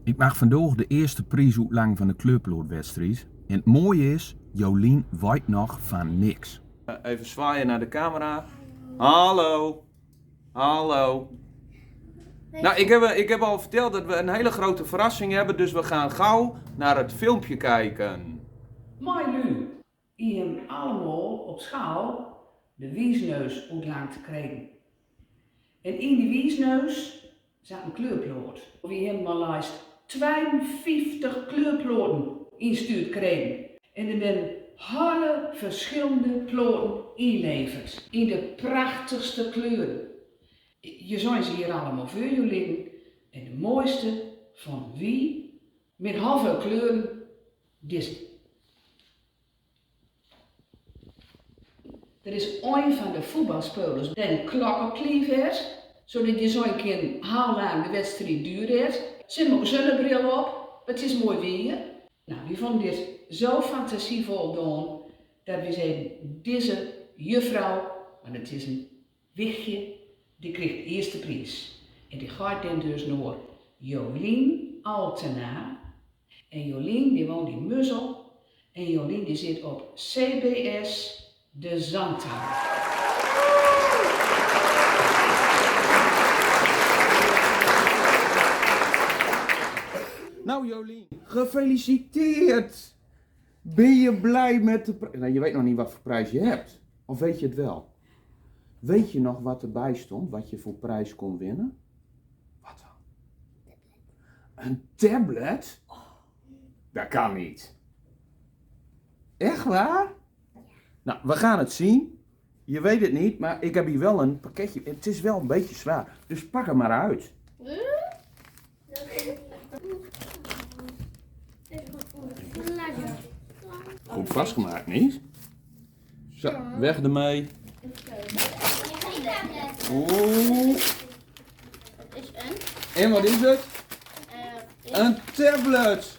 Ik mag vandaag de eerste prijsuitlang van de kleurploegwedstrijd. En het mooie is, Jolien weet nog van niks. Even zwaaien naar de camera. Hallo. Hallo. Nou, ik heb al verteld dat we een hele grote verrassing hebben, dus we gaan gauw naar het filmpje kijken. Mooi nu, je hem allemaal op schaal de wiesneus uitlang te krijgen. En in die wiesneus zat een kleurploot. Wie hem maar lijst 52 kleurploten instuurd kregen. En er zijn hele verschillende ploten ingeleverd. In de prachtigste kleuren. Je zou ze hier allemaal voor je liggen. En de mooiste van wie met heel veel kleuren Disney. Er is een van de voetbalspelers die een klokkenklief heeft, zodat je zo een keer heel lang de wedstrijd duurt. Zet maar een zonnebril op, het is mooi weer. Nou, we vonden dit zo fantasievol doen, dat we zeiden, deze juffrouw, want het is een wichtje, die krijgt de eerste prijs. En die gaat dan dus naar Jolien Altena. En Jolien die woont in Muzzel. En Jolien die zit op CBS de Zandhouwer. Nou Jolien, gefeliciteerd! Ben je blij met de prijs? Nou, je weet nog niet wat voor prijs je hebt. Of weet je het wel? Weet je nog wat erbij stond, wat je voor prijs kon winnen? Wat dan? Een tablet? Dat kan niet. Echt waar? Nou, we gaan het zien. Je weet het niet, maar ik heb hier wel een pakketje. Het is wel een beetje zwaar, dus pak hem maar uit. Goed vastgemaakt, niet? Zo, weg ermee. Oeh. En wat is het? Een tablet.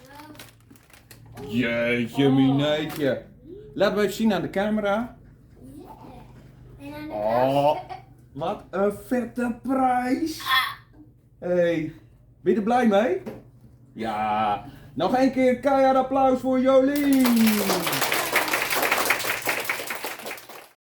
Jeetje, mineetje. Laten we even zien aan de camera. Oh, wat een vette prijs. Hey, ben je er blij mee? Ja. Nog een keer keihard applaus voor Jolien.